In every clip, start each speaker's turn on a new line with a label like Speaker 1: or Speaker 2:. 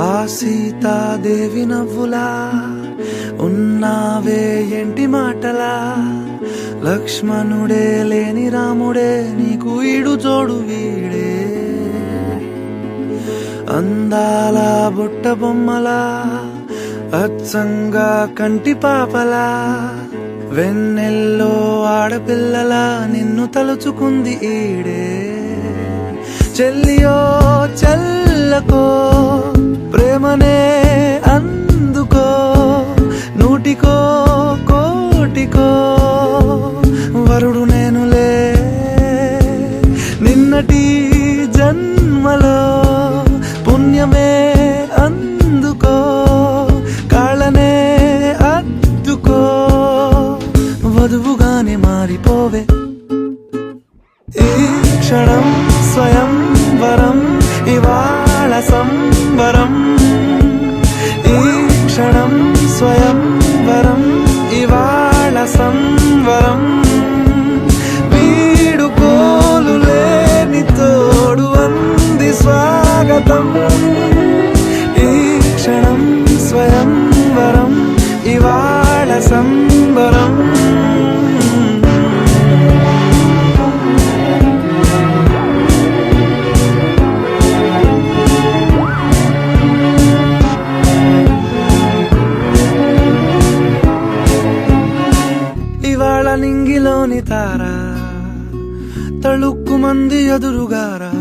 Speaker 1: ఆ సీతాదేవి నవ్వులా ఉన్నావే ఎంటి మాటలా, లక్ష్మణుడే లేని రాముడే నీకు ఈడు జోడు వీడే. అందాల బుట్ట బొమ్మలా అచ్చంగా కంటి పాపలా, వెన్నెల్లో ఆడపిల్లలా నిన్ను తలుచుకుంది ఈడే. చెల్లియో చల్లకో ప్రేమనే అందుకో, నూటికో కోటికో వరుడు నేనులే. నిన్నటి జన్మలో పుణ్యమే అందుకో, కాళ్ళనే అద్దుకో, వధువుగానే మారిపోవే. ఈ క్షణం స్వయం వరం ఇవాళ సంబరం, ఈ క్షణం స్వయం వరం ఇవాళ సంవరం. వీడు కోలు లేని తోడు ఎదురుగారా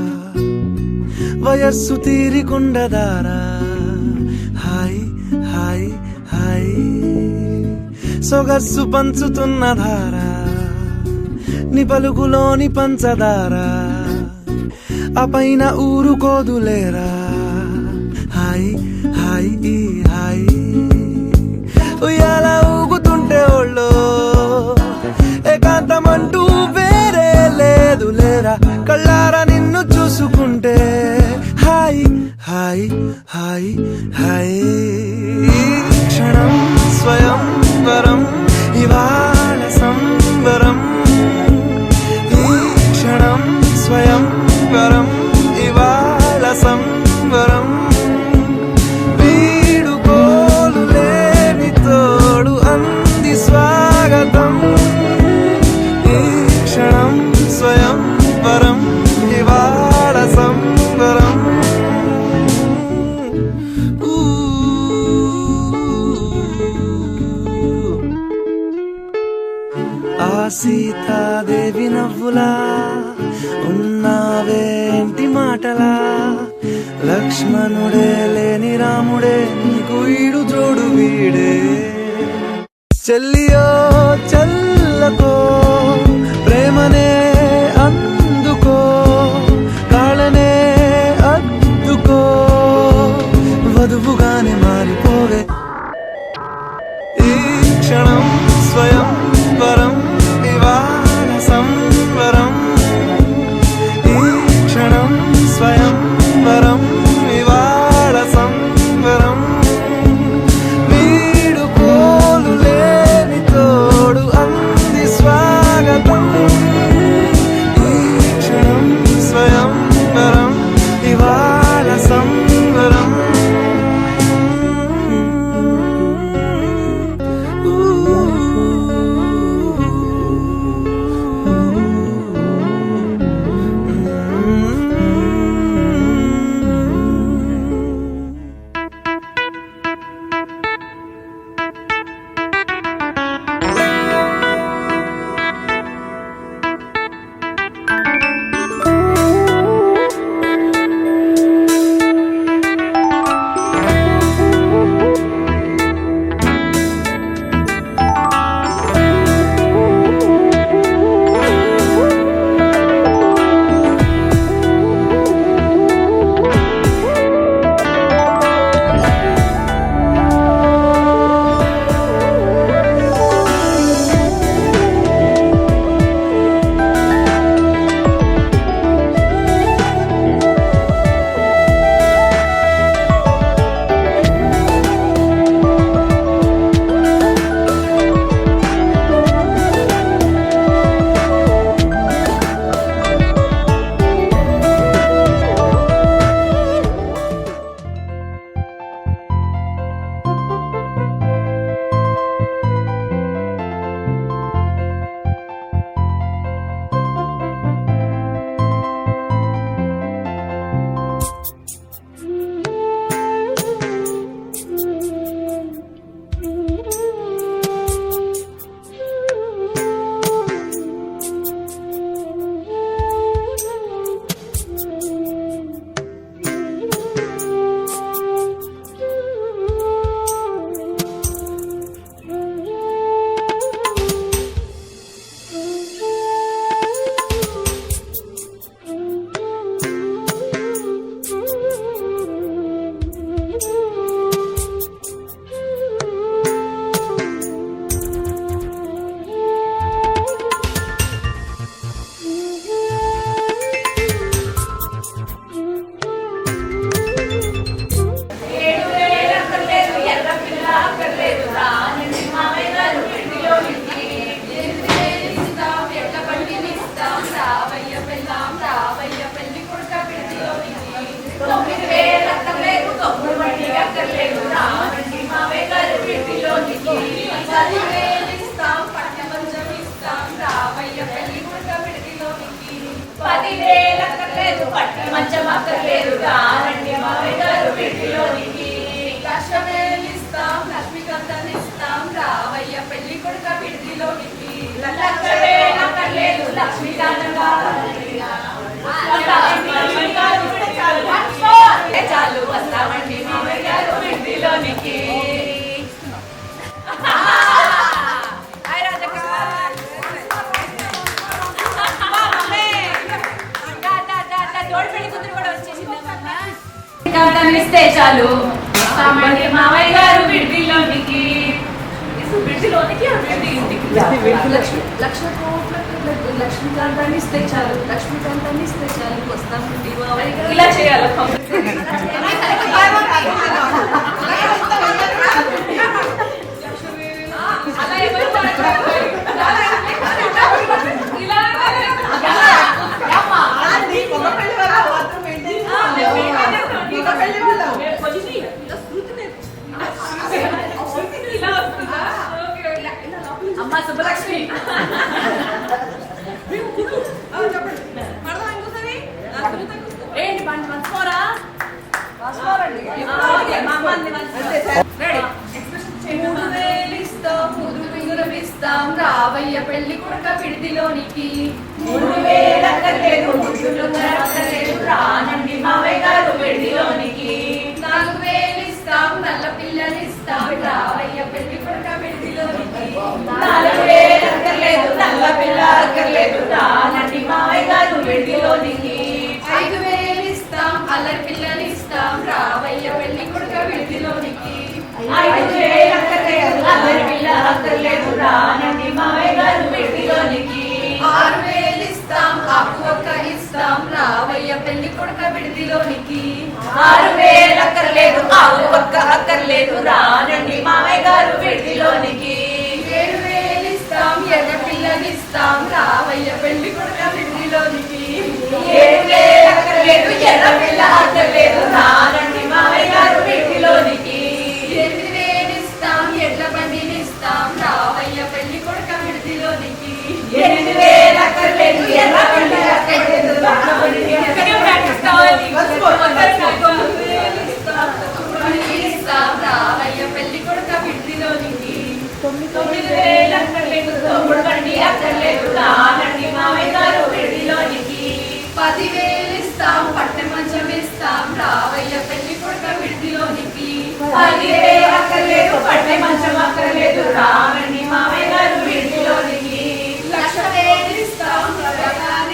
Speaker 1: వయస్సు తీరికుండదారా హాయ్ హాయ్ హాయ్ సొగస్సు పంచుతున్న ధారా ని పలుకులోని పంచదారా ఆ పైన ఊరుకోదులేరా హాయ్ హాయ్ ఈ హాయ్ ఉయ్యాల ఊగుతుంటే ఒళ్ళో ఏకాంతమంటూ వేరే లేదు లేరా కళ్ళారా నిన్ను చూసుకుంటే హాయ్ హాయ్ హాయ్ హాయ్ క్షణం స్వయం వరం ఇవాళ సంబరం ఈ క్షణం స్వయం వరం ఇవాళ సంబరం వీడుకోలు లేని తోడు అంది స్వాగతం ఈ క్షణం స్వయం వరం ఇవాళ సంబరం ఆ సీతాదేవి నవ్వులా ఉన్నావేంటి మాటలా లక్ష్మణుడే లేని రాముడే నీకు ఈడు జోడు వీడే చెల్లియో చల్లకో ప్రేమనే అందుకో కాళ్ళనే అద్దుకో వధువుగానే మారిపోవే ఈ క్షణం స్వయం వరం ఇవాళ సంవరం ఈ క్షణం స్వయం వరం ఇవాళ సంవరం వీడుకోలు లేని తోడు అంది స్వాగతం
Speaker 2: కాంతాన్నిస్తే చాలు వస్తామండి మావయ్య గారు బిడ్డిలోనికి బిడ్డిలోనికి
Speaker 3: లక్ష కోట్ల లక్ష్మీకాంతాన్ని ఇస్తే చాలు లక్ష్మీకాంతాన్ని ఇస్తే చాలు వస్తామండి మావయ్య గారు.
Speaker 2: ఇలా చేయాలి అలా ఎవరు అమ్మా సుబ్బలక్ష్మి ఏంటి పంట పంచుకోరా
Speaker 3: ఇస్తాం రావయ్య పెళ్లి కొడుక పిడిదిలోనికి
Speaker 2: 3000 అక్కర్లేదు ముద్దులు అక్కర్లేదు రానండి మావయ్య గారు పెళ్లిలోనికి
Speaker 3: 4000 ఇస్తాం నల్ల పిల్లనిస్తాం రావయ్య పెళ్లి కొడుక పిడిదిలోనికి
Speaker 2: 4000 అక్కర్లేదు నల్ల పిల్ల అక్కర్లేదు రానండి మావయ్య గారు పెళ్లిలోనికి
Speaker 3: 5000 ఇస్తాం అల్లరి పిల్లనిస్తాం రావయ్య పెళ్లి కొడుక పిడిదిలోనికి
Speaker 2: 5000 అక్కర్లేదు అల్లరి పిల్ల అక్కర్లేదు రానండి మావయ్య గారు పెళ్లిలోనికి
Speaker 3: 6000 ఇస్తాం అప్పుక ఇస్తాం రావయ్య పెళ్లి కొడుక విడిదిలోనికి
Speaker 2: 6000 అక్కర్లేదు ఆవు పక్క అక్కర్లేదు రానండి మావయ్య గారు పెళ్లిలోనికి
Speaker 3: 7000 ఇస్తాం ఎర్ర పిల్లనిస్తాం రావయ్య పెళ్లి కొడుక విడిదిలోనికి
Speaker 2: 7000 అక్కర్లేదు ఎర్ర పిల్ల అక్కర్లేదు రానండి మావయ్య గారు పెళ్లిలోనికి
Speaker 3: 8000 ఇస్తాం ఎడ్ల బండినిస్తాం రావయ్య పెళ్లి కొడుక విడిదిలోనికి
Speaker 2: 8000 అక్కర్లేదు ఎర్ర పిల్ల అక్కర్లేదు
Speaker 3: ఇస్తాం రావయ్య పెళ్లి కొడుక విడిదిలోనికి
Speaker 2: 9000 అక్కర్లేదు తమ్ముడు బండి అక్కర్లేదు రానండి మావయ్య గారు పెళ్లిలోనికి
Speaker 3: 10,000 ఇస్తాం పట్టె మంచం ఇస్తాం రావయ్య పెళ్లి కొడుక విడిదిలోనికి
Speaker 2: 10,000 అక్కర్లేదు పట్టె మంచం అక్కర్లేదు రానండి మావయ్య గారు పెళ్లిలోనికి
Speaker 3: 1,00,000 ఇస్తాం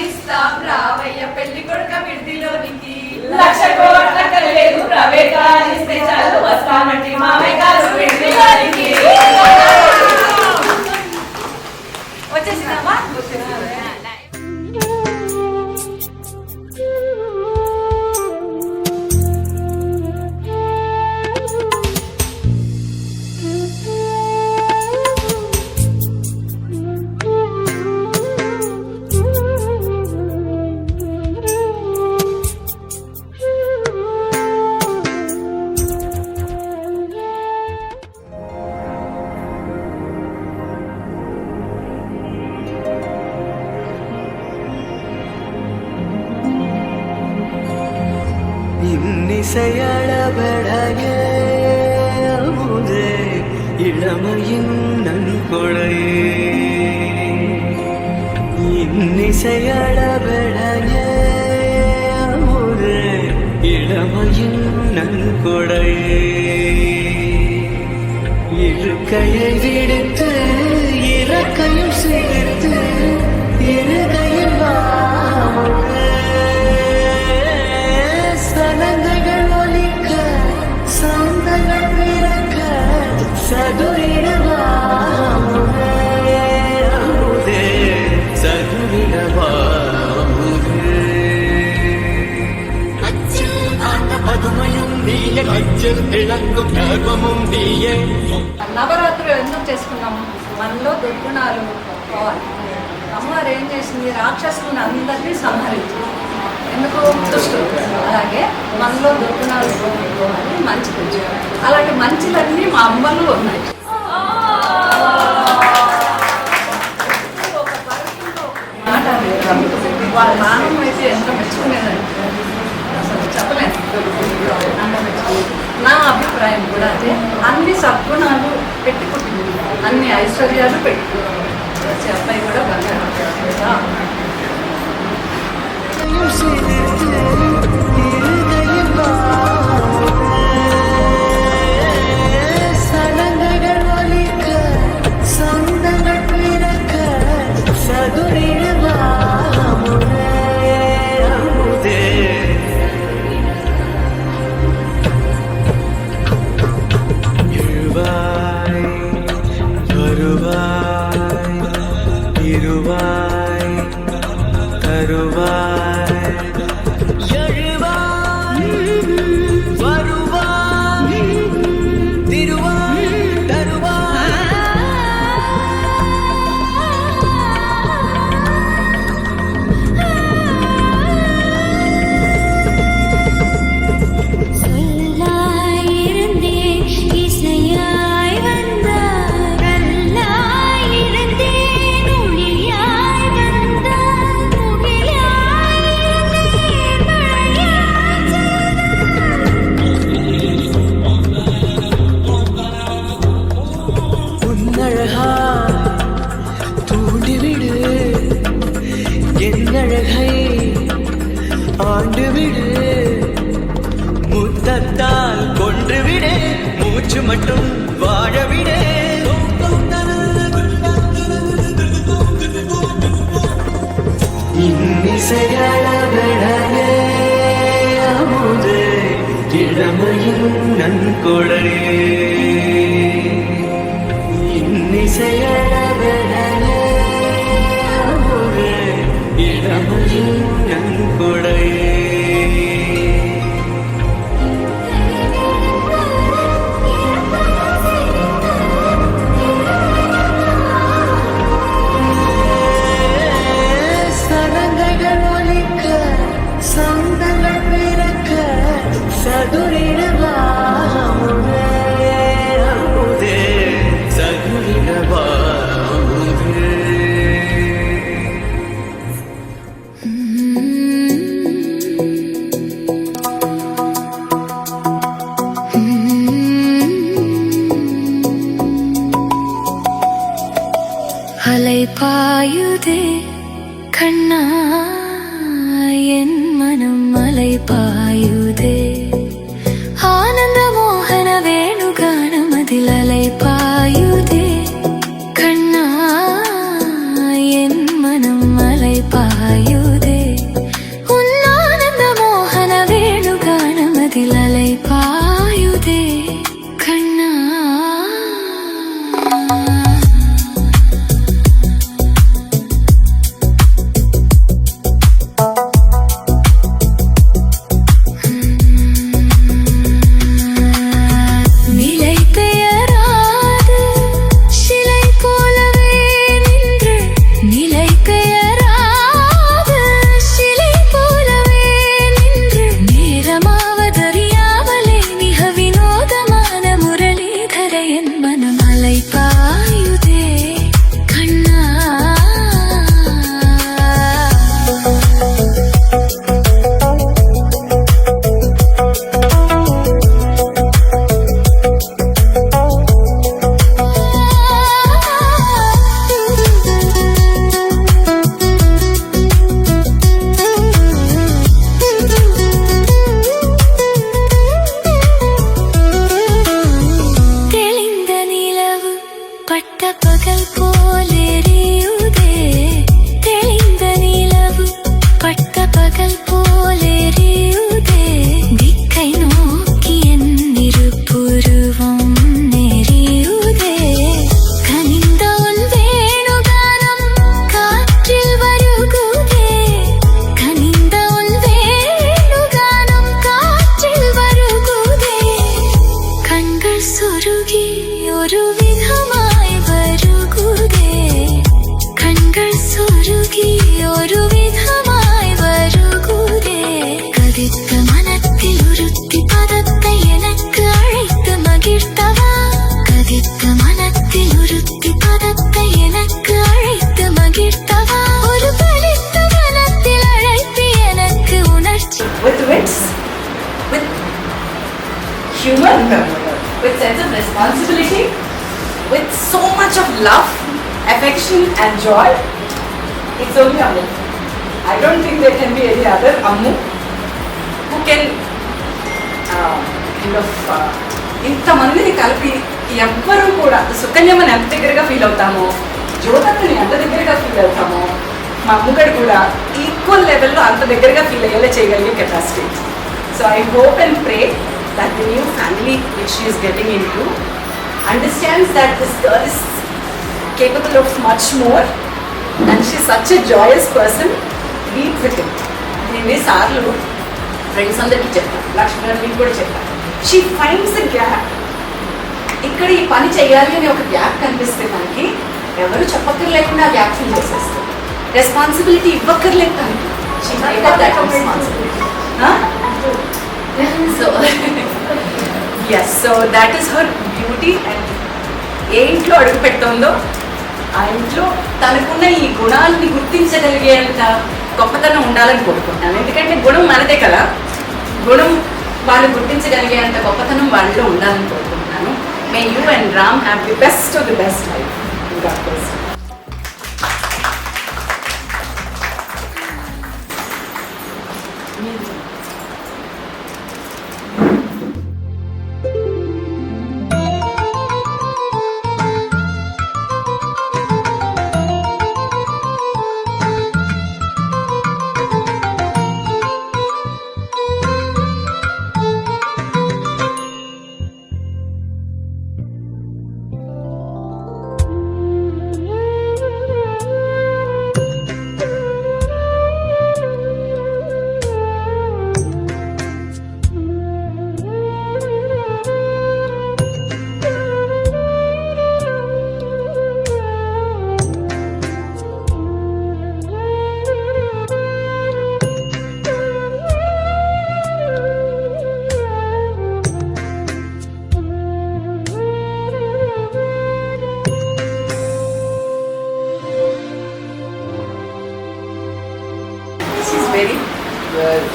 Speaker 3: ఇస్తాం రావయ్య పెళ్లి కొడుక విడిదిలోనికి
Speaker 2: 1,00,000 కోట్ల అక్కర్లేదు ప్రవేశాలిస్తే చాలు వస్తానండి మావయ్య గారు పెళ్లిలోనికి వచ్చేసిందమ్మా
Speaker 1: இன்னிசையள பெடகே அமுதே இளமையின் நன்கொடையே இன்னிசையள பெடகே அமுதே இளமையின் நன்கொடையே இருக்கையை விடுத்து இறக்கையும் சேர்த்து இருகையில் வாமுதே சனங்கள் ஒலிக்க சந்தங்கள் பிறக்க சதுரிடவாமுதே அமுதே சதுரிடவாமுதே பதுமையும் நீயே கச்சில் திளங்கும் கர்வமும் நீயே
Speaker 3: నవరాత్రులు ఎందుకు చేసుకున్నాము మనలో దుర్గుణాలు పోవాలి. అమ్మవారు ఏం చేసింది రాక్షసులను అందరినీ సంహరించింది. ఎందుకు దుష్టులు అలాగే మనలో దుర్గుణాలు పోవాలి మంచి అలాంటి మంచిలన్నీ మా అమ్మలు ఉన్నాయి. ఒక పరుపులో మాట వాళ్ళ నాన్నమ్మ అయితే ఎంత మెచ్చుకునేదండి అసలు చెప్పలేదు. అంత మెచ్చుకునేది. నా అభిప్రాయం కూడా అదే. అన్ని సద్గుణాలు పెట్టుకుంటుంది, అన్ని ఐశ్వర్యాలు పెట్టుకుంటుంది. వచ్చే అబ్బాయి కూడా బంగారు
Speaker 1: சனங்கள் ஒலிக்க சந்தங்கள் பிறக்க சதுரிடவாமுதே அமுதே
Speaker 4: கொஞ்சம் மட்டும் வாழவிட இன்னிசையழகழகே அமுதே இளமையின் நன்கொடையே இன்னிசையழகழகே அமுதே இளமையின் நன்கொடையே
Speaker 5: அலை பாயுதே கண்ணா என் மனம் அலை பாயுதே ஆனந்த மோகன வேணுகானம் அதில் அலை பாயுதே கண்ணா என் மனம் அலை பாயுதே உன் ஆனந்த மோகன வேணுகானம் அதில் அலை பாயுதே கண்ணா
Speaker 2: humor, with sense of responsibility, with so much of love, affection and joy. It's only Ammu. I don't think there can be any other Ammu who can ఇంతమందిని కలిపి ఎవ్వరూ కూడా సుకన్యమ్మని ఎంత దగ్గరగా ఫీల్ అవుతామో, జ్యోతక్కని ఎంత దగ్గరగా ఫీల్ అవుతామో, మా అమ్మగడు కూడా ఈక్వల్ లెవెల్లో అంత దగ్గరగా ఫీల్ అయ్యేలా చేయగలిగే capacity. So I hope and pray that the new family which she is getting into understands that this girl is capable of much more and she is such a joyous person. Be with him. నేను సార్లు friends అందరికీ చెప్తాను, లక్ష్మి గారు మీకు కూడా చెప్తాను. She finds the gap. ఇక్కడ ఈ పని చేయాలి అని ఒక గ్యాప్ కనిపిస్తే మనకి ఎవరు చెప్పక్కర్లేకుండా ఆ గ్యాప్ ఫిల్ చేసేస్తారు. రెస్పాన్సిబిలిటీ ఇవ్వక్కర్లేదు తనకి. She made up that responsibility. So yes, so that is her beauty. And ఏ ఇంట్లో అడుగు పెడుతుందో ఆ ఇంట్లో తనకున్న ఈ గుణాలని గుర్తించగలిగేంత గొప్పతనం ఉండాలని కోరుకుంటాను. ఎందుకంటే గుణం మనదే కదా, గుణం వాళ్ళు గుర్తించగలిగేంత గొప్పతనం వాళ్ళలో ఉండాలని కోరుకుంటున్నాను. May you and Ram have the best of the best life.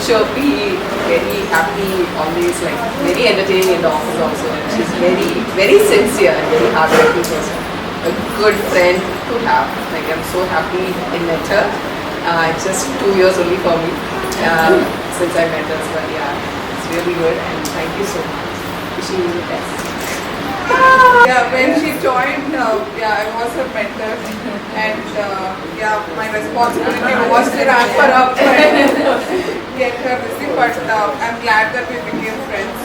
Speaker 2: she'll be very happy, always like very entertaining in the office also. And she's very, very sincere and very hardworking person. A good friend to have. Like I'm so happy I met her. It's just 2 years only for me since I met her. So yeah, it's really good and thank you so much. Wishing you the best.
Speaker 6: Yeah, when she joined, I was her mentor, and my responsibility was to wrap her up and get her busy. But I'm glad that we became friends.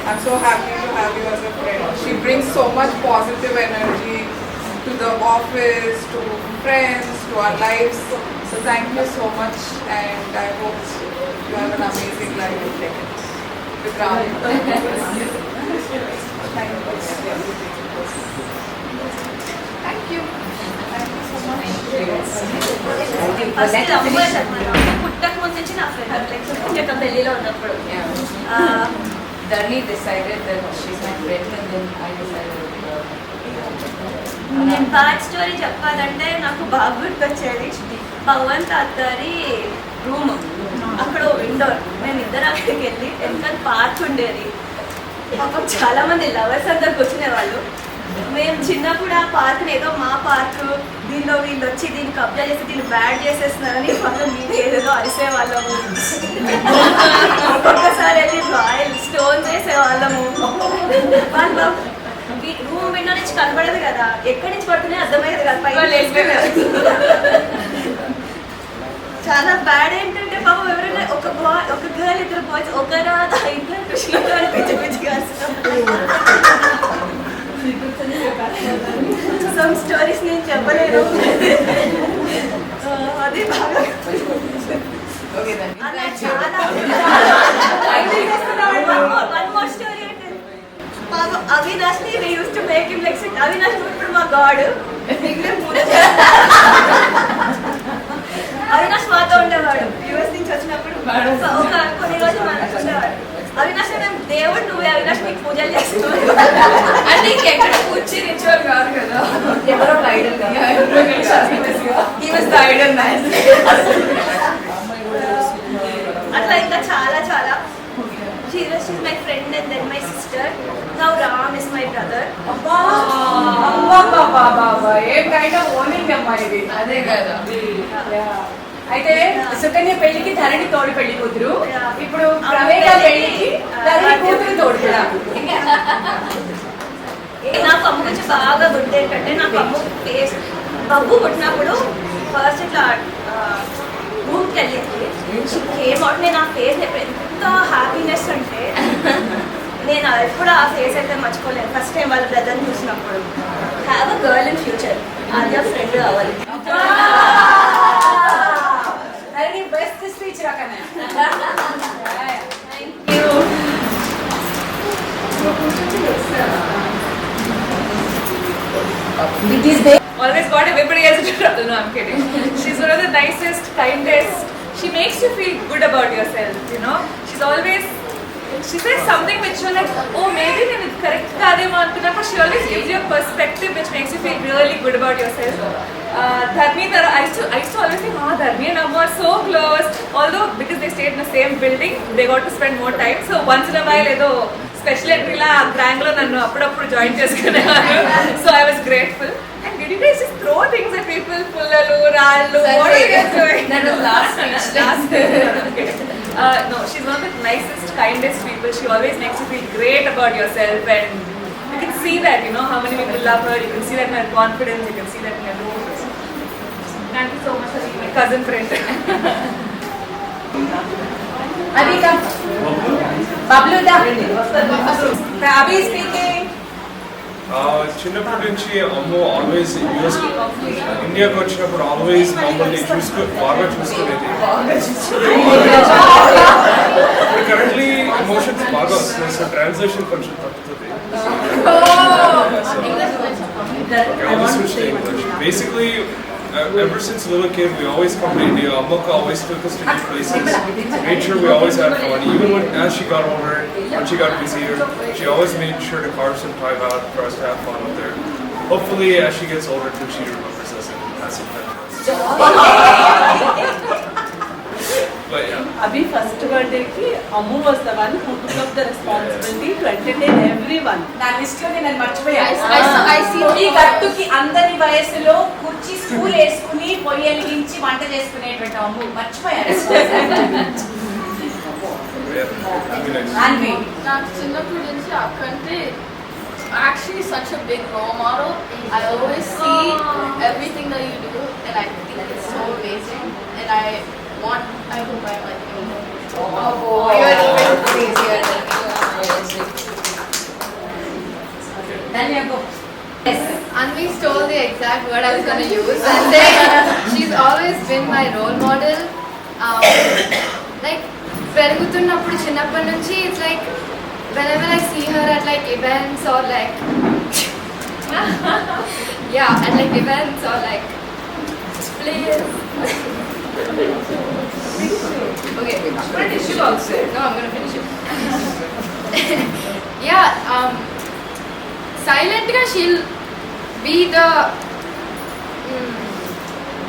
Speaker 6: I'm so happy to have you as a friend. She brings so much positive energy to the office, to friends, to our lives. So thank you so much, and I hope you have an amazing life with Ram. Thank you. Thank you. Thank you so much.
Speaker 3: First అమ్మాయి చెప్పాను పుట్టక ముందు నుంచి నా friend పుట్టక పెళ్ళిలో ఉన్నప్పుడు
Speaker 2: Dharni decided that she's my friend and then I decided
Speaker 3: నేను బ్యాక్ స్టోరీ చెప్పాలంటే నాకు బాగా గుర్తొచ్చేది భగవాన్ తాతగారి రూమ్ అక్కడ విండోర్ మేము ఇద్దరు అక్కడికి వెళ్ళి వెనకాల పార్క్ ఉండేది పాపం చాలా మంది లవర్స్ అందరు కూర్చునేవాళ్ళు మేము చిన్నప్పుడు ఆ పార్క్ని ఏదో మా పార్క్ దీనిలో వీళ్ళు వచ్చి దీన్ని కబ్జా చేసి దీన్ని బ్యాడ్ చేసేస్తున్నారని వాళ్ళు మేము ఏదేదో అరిసేవాళ్ళము ఒక్కొక్కసారి వెళ్ళి రాయల్ స్టోన్ చేసేవాళ్ళము వాళ్ళు రూమ్ విండో నుంచి కనబడదు కదా ఎక్కడి నుంచి పడుతున్నాయో అర్థమయ్యేది కదా పైన చాలా బ్యాడ్ ఏంటంటే బాబు ఎవరైనా ఒక గర్ల్ ఇద్దరు బాయ్స్ ఒక రాధ ఇద్దరు కృష్ణుడు అని పిచ్చి పిచ్చిగా సమ్ స్టోరీస్ నేను చెప్పలేను అది బాగా అలా చాలా వన్ మోర్ స్టోరీ అంటే పాపం అవినాష్ ని we used to make him like sit. Avinash ఇప్పుడు మా గాడ్ అవినాష్ మాతో ఉండేవాడు యూఎస్ నుంచి వచ్చినప్పుడు ఒక కొన్ని రోజులు మనకు ఉండేవాడు అవినాష్ మేము దేవుడు నువ్వే అవినాష్ నీకు పూజలు చేస్తున్నావు
Speaker 2: అంటే ఇంకెక్కడ కూర్చి రిచువల్ కాదు కదా ఎవరో ఐడల్ ఐడల్ మ్యాన్
Speaker 3: అట్లా ఇంకా చాలా చాలా she's my friend and then my sister. Now Ram is my brother.
Speaker 2: ఏం కైండ్ ఆఫ్ ఓనింగ్ అమ్మా ఇది అదే కదా అయితే సుకన్య పెళ్లికి ధరణి తోడు పెళ్లి కూతురు ఇప్పుడు ప్రవేశ పెళ్లికి ధరణి కూతురు తోడు కూడా
Speaker 3: నాకు అమ్మ గురించి బాగా గుర్తు ఏంటంటే నాకు అమ్మ ఫేస్ బబ్బు పుట్టినప్పుడు ఫస్ట్ ఇట్లా రూమ్కి వెళ్ళింది కేమ్ అవుట్ నేను ఆ ఫేస్ ఎంత హ్యాపీనెస్ అంటే నేను ఎప్పుడు ఆ ఫేస్ అయితే మర్చిపోలేను ఫస్ట్ టైం వాళ్ళ బ్రదర్ని చూసినప్పుడు have a girl in future Aadya friend కావాలి
Speaker 2: ధరణి బెస్ట్ స్పీచ్ రకనే
Speaker 3: thank you
Speaker 2: It is there. Always got everybody else to trouble. No, I'm kidding. She's one of the nicest, kindest. She makes you feel good about yourself, you know. She's always, she says something which you're like, oh, maybe then it's correct. But she always gives you a perspective which makes you feel really good about yourself. Dharni, I used to always think, Dharni and Amma are so close. Although, because they stayed in the same building, they got to spend more time. So once in a while, ఏదో special ఎంట్రీలా గ్రాంగ్లో నన్ను అప్పుడప్పుడు join చేసుకునేవారు so I was grateful and did you guys just throw things at people పుల్లలు రాళ్ళు what are you guys doing that was last no she's one of the nicest kindest people she always makes you feel great about yourself and you can see that you know how many people love her you can see that in her confidence you can see that in her moves thank you so much for being my cousin friend Abhika Bablu da Abhi speaking
Speaker 7: చిన్నప్పటి నుంచి అమ్మో always US ఇండియాకి వచ్చినప్పుడు always మమ్మల్ని బాగా చూసుకునేది currently emotions బాగా వస్తున్నాయి సో ట్రాన్స్లేషన్ కొంచెం తప్పుతుంది basically ever since little kid, we always come to India. Amma always took us to new places. Made sure we always had fun. Even as she got older, when she got busier, she always made sure to carve some time out for us to have fun up there. Hopefully, as she gets older too, she remembers us and has some fun. But yeah.
Speaker 8: Abhi first birthday ki Ammu was the one who took up the responsibility to entertain everyone.
Speaker 2: నా list లో నేను మర్చిపోయాను.
Speaker 3: I see.
Speaker 2: ఈ గట్టుకి అందరి వయసులో కుర్చీ school వేసుకుని పొయ్యి వెలిగించి వంట చేసుకునేటువంటి అమ్ము మర్చిపోయారు.
Speaker 9: నాకు చిన్నప్పటి నుంచి అక్కంటే actually such a big role model. I always see everything that you do and I think it's so amazing and I hope I'm like you.
Speaker 3: Oh, you're even crazier than me.
Speaker 2: Then you go.
Speaker 3: Yes. Anvi stole the exact word I was going to use and then she's always been my role model. Like పెరుగుతున్నప్పుడు చిన్నప్పటి నుంచి it's like whenever I see her at like events or like yeah, at like events or like plays. Okay, I'm gonna finish it also. No, I'm gonna finish it. Yeah, silently she'll be the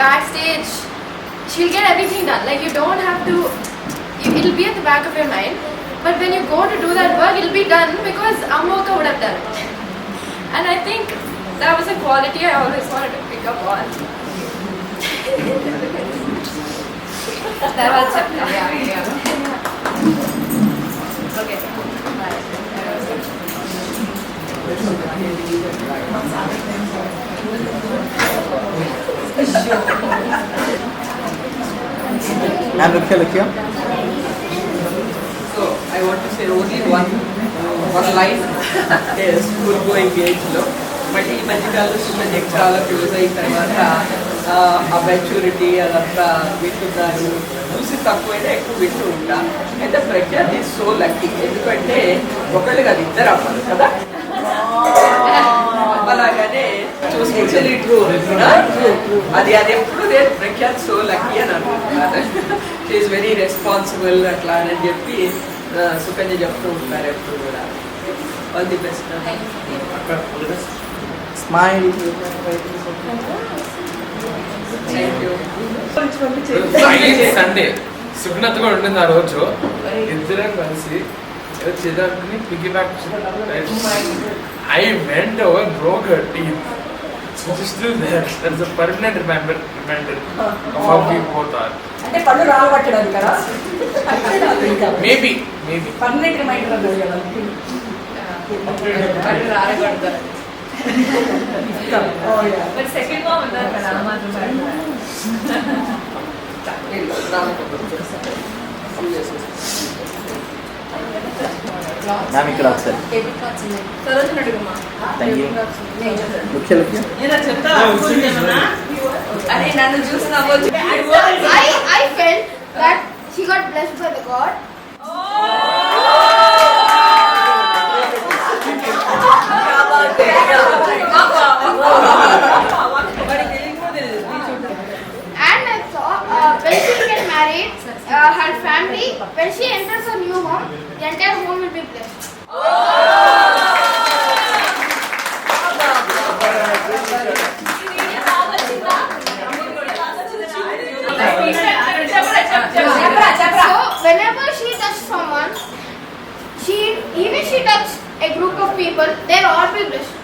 Speaker 3: backstage. She'll get everything done. Like you don't have to. It'll be at the back of your mind. But when you go to do that work, it'll be done because Ammoka would have done it. And I think that was a quality I always wanted to pick up on. That was it. Yeah. Okay.
Speaker 1: Ma'am, look here.
Speaker 10: So I want to say only one line school going age లో మళ్ళీ ఈ మధ్యకాలంలో సుమన్యకి చాలా close అయిన తర్వాత ఆ maturity అదంతా వింటున్నాను చూసి తక్కువైనా ఎక్కువ వింటూ ఉంటా. అయితే ప్రజ్ఞ ఈజ్ సో లక్కీ ఎందుకంటే ఒకళ్ళు కాదు ఇద్దరు అమ్మలు కదా. అమ్మలాగానే చూసుకుంటే ట్రూ అది ఎప్పుడు నేను ప్రఖ్యాత్ సో లక్కీ అని అనుకుంటున్నాను. షీఈస్ వెరీ రెస్పాన్సిబుల్ అట్లా అని చెప్పి సుకన్య చెప్తూ ఉంటారు ఎప్పుడు కూడా. All the best.
Speaker 1: Smile.
Speaker 10: Thank you.
Speaker 7: Sunday సుగ్నత్ కూడా ఉండింది ఆ రోజు. ఇద్దరం కలిసి చిదాకుని piggy back I went over and broke her teeth. So just do that. That's a permanent reminder of how we both are.
Speaker 2: అంటే పళ్ళు రాలబట్టడానికి కదా.
Speaker 7: Maybe.
Speaker 2: పర్మనెంట్ రిమైండర్ అన్నది కదా.
Speaker 3: పళ్ళు రాలకూడదు.
Speaker 2: But second one ఉన్నారు కదా మాత్రం.
Speaker 1: Ma'am, ఇక్కడ ఒకసారి.
Speaker 3: Sarojana అడుగుమా.
Speaker 1: Thank you. Look here.
Speaker 8: నేను చెప్తా అనుకుంటున్నానా?
Speaker 2: అరే నన్ను చూసి నవ్వచ్చు.
Speaker 9: I felt that she got blessed by the God. And I saw when she get married, her family, when she enters a new home, the entire home will be blessed. So whenever she touches someone, even she touches a group of people, they'll all be blessed.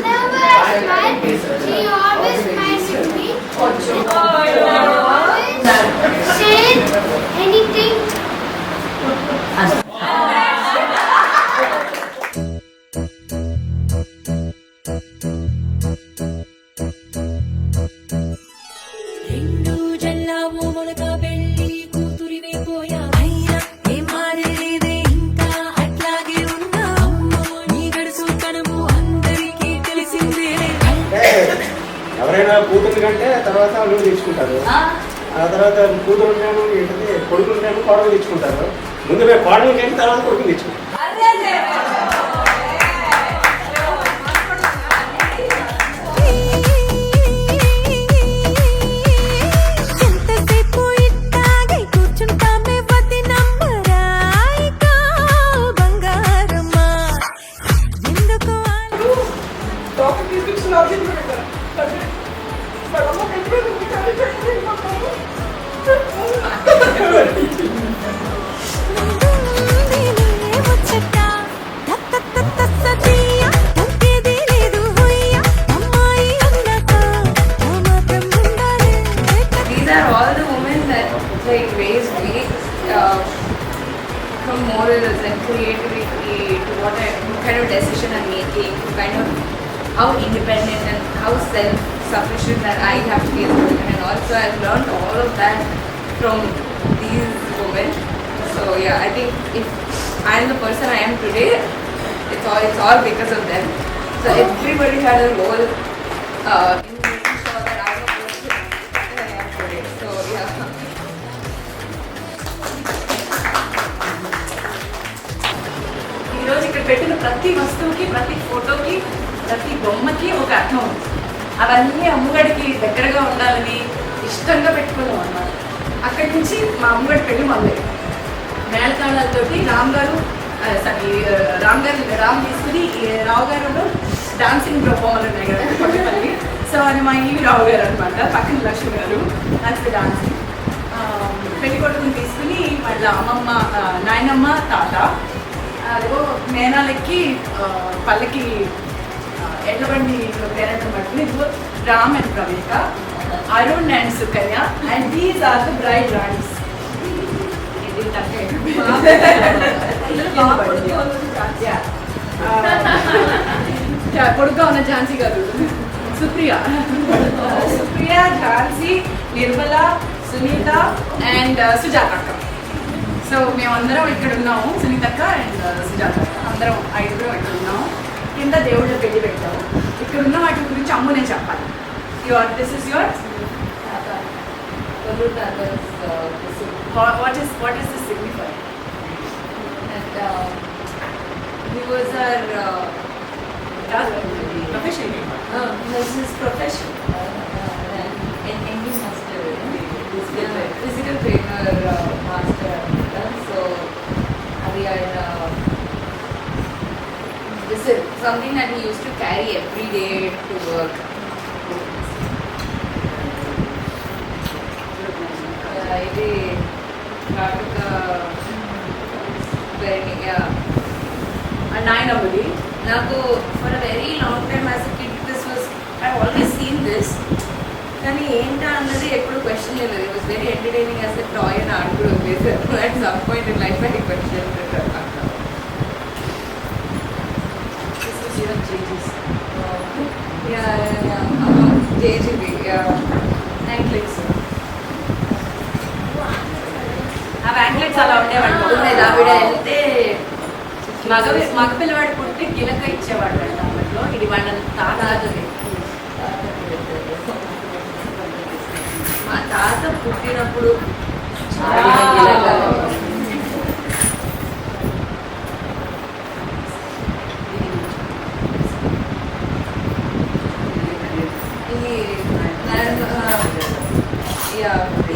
Speaker 5: Whenever I smile, she always smiles with me. Always say anything.
Speaker 4: రెండు జల్లావు మొలక వెళ్ళి కూతురివే పోయా అయినా ఏం మారలేదే ఇంకా అట్లాగే ఉన్నా అమ్మో నీ గడుసు కనము అందరికీ తెలిసిందే.
Speaker 11: ఎవరైనా కూతురు కంటే తర్వాత అల్లుడు తెచ్చుకుంటారు. ఆ తర్వాత కూతురు ఏంటంటే కొడుకులు కోడలు తెచ్చుకుంటారు. ముందు మేము కోడలు కంటే తర్వాత కొడుకుని తెచ్చుకుంటారు.
Speaker 4: ఎంతసేపు ఇట్టాగే కూర్చుంటామే వది నమ్మరాయిగా
Speaker 6: జాగింగ్ పెట్టారు అమ్మ పెట్టారు
Speaker 9: These are all the women that like raised me from morals and creativity to what kind of decision I'm making, to kind of how independent and how self-sufficient that I have to be as a woman, and also I've learned all of that from these women. So yeah, I think if I'm the person I am today, it's all because of them. So everybody had a role in making sure that I'm a person that I am today. So yeah.
Speaker 2: ఈరోజు ఇక్కడ పెట్టిన ప్రతి వస్తువుకి, ప్రతి ఫోటోకి, ప్రతి బొమ్మకి ఒక అర్థం ఉంది. అవన్నీ అమ్మగడికి దగ్గరగా ఉండాలని ఇష్టంగా పెట్టుకున్నాం అన్నమాట. అక్కడి నుంచి మా అమ్మగడి పెళ్లి మొదలైంది. మేళతాళాలతోటి రామ్ తీసుకుని రావు గారు డాన్సింగ్ బొమ్మలు ఉన్నాయి కదా కొట్టపల్లి. సో అది మా ఈవి రావు గారు అనమాట, పక్కన లక్ష్మి గారు. that's dancing. పెళ్లి కొడుకుని తీసుకుని వాళ్ళ అమ్మమ్మ, నాయనమ్మ, తాత అదిగో మేనాలకి పల్లకి ఎడ్లబండి పేరెంట్ పట్టుకుని ఇదిగో Ram and Praveka, Arun and Sukanya, and these are the bride రాణీస్. పొడుగ్గా ఉన్న ఝాన్సీ గారు, సుప్రియ, ఝాన్సీ, నిర్మల, సునీత అండ్ సుజాత అక్క. సో మేమందరం ఇక్కడ ఉన్నాము, సునీతక్క అండ్ సుజాత అందరం 5 ఇక్కడ ఉన్నాము. కింద దేవుళ్ళ పెళ్లి పెట్టాము. ఇక్కడ ఉన్న వాటి గురించి అమ్మునే చెప్పాలి. This is your what is this signify?
Speaker 9: And he was our
Speaker 2: profession.
Speaker 9: This is profession. And he master, physical trainer master. So we are. This is something that he used to carry every day to work. ఇది నాటుక
Speaker 2: నాయనమ్మది.
Speaker 9: నాకు for a very long time as a kid this was I always seen this, కానీ ఏంటా అన్నది ఎప్పుడు question లేదు. It was very entertaining as a toy అని ఆడుకుని వదిలేసారు. At some point in life I question జేజీబీ యాంక్లెట్స్.
Speaker 2: ఆ యాంక్లెట్స్ అలా ఉండేవాడు.
Speaker 9: ఆవిడ వెళ్తే
Speaker 2: మగ పిల్లవాడు పుట్టి గిలక ఇచ్చేవాడు అంట అప్పట్లో. ఇది వాళ్ళ తాతది.
Speaker 9: మా తాత పుట్టినప్పుడు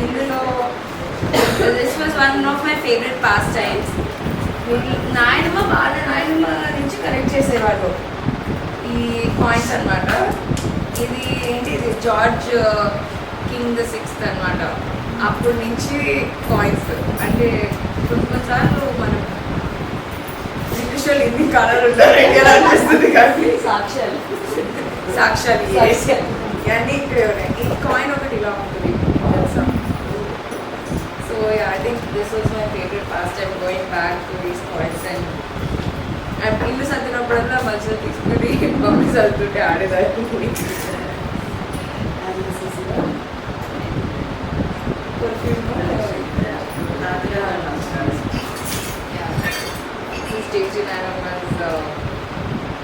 Speaker 9: ఇందులో this was one of my favourite pass times. నాయనమ్మ వాళ్ళ నాయనమ్మ నుంచి కలెక్ట్ చేసేవాళ్ళు ఈ కాయిన్స్ అనమాట. ఇది ఏంటి, ఇది జార్జ్ కింగ్ ద 6th అనమాట. అప్పటి నుంచి కాయిన్స్ అంటే కొన్నిసార్లు మనం బ్రిటిష్ ఎన్ని కలర్ ఉంటారు అనిపిస్తుంది, కానీ
Speaker 2: సాక్ష్యాలు
Speaker 9: ఇవన్నీ ఇక్కడే ఉన్నాయి. ఈ కాయిన్ ఒకటి ఇలా ఉంటుంది. So I think this was my favourite first time going back to these coins. And ఇల్లు సర్దినప్పుడల్లా మధ్యలో తీసుకుని మమ్మీ సర్దుతుంటే ఆడేదాన్ని.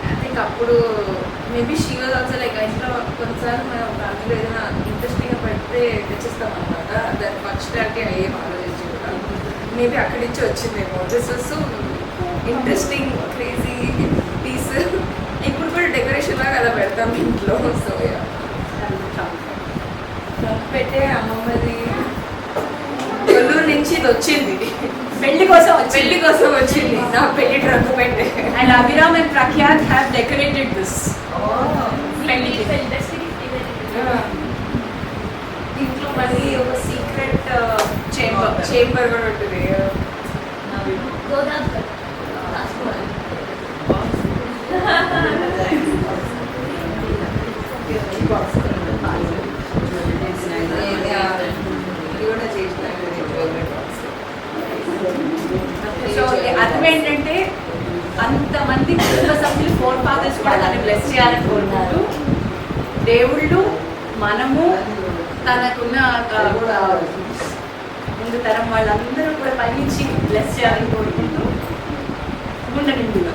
Speaker 9: ఐ థింక్ అప్పుడు maybe she was also like ఇంట్లో కొన్నిసార్లు మనం ఫ్యామిలీలో ఏదైనా ఇంట్రెస్టింగ్గా పెడితే తెచ్చిస్తాం అనమాట. దాన్ని ఫంక్షనాలిటీ ఏం ఆలోచించుకుంటాం. మేబీ అక్కడి నుంచి వచ్చిందేమో. This was so interesting crazy piece. ఇప్పుడు కూడా డెకరేషన్ లాగా అలా పెడతాం ఇంట్లో. సో పెట్టే అమ్మమ్మది కొల్లూరు నుంచి ఇది వచ్చింది.
Speaker 2: పెళ్లి కోసం వచ్చింది.
Speaker 9: నా పెళ్లి ట్రక్ పెట్టే.
Speaker 2: And Abhiram and Prakhyat have decorated this. పెళ్లి
Speaker 3: ఇంట్లో మళ్ళీ ఒక సీక్రెట్
Speaker 6: చేంబర్ కూడా ఉంటుంది.
Speaker 2: సో అర్థం ఏంటంటే అంతమంది కుటుంబ సభ్యులు 4 ఫాదర్స్ కూడా దాన్ని బ్లెస్ చేయాలని కోరుకుంటూ దేవుళ్ళు మనము తనకున్న ముందు తరం వాళ్ళందరూ కూడా పైనుంచి బ్లెస్ చేయాలని కోరుకుంటూ గుండె నిండుగా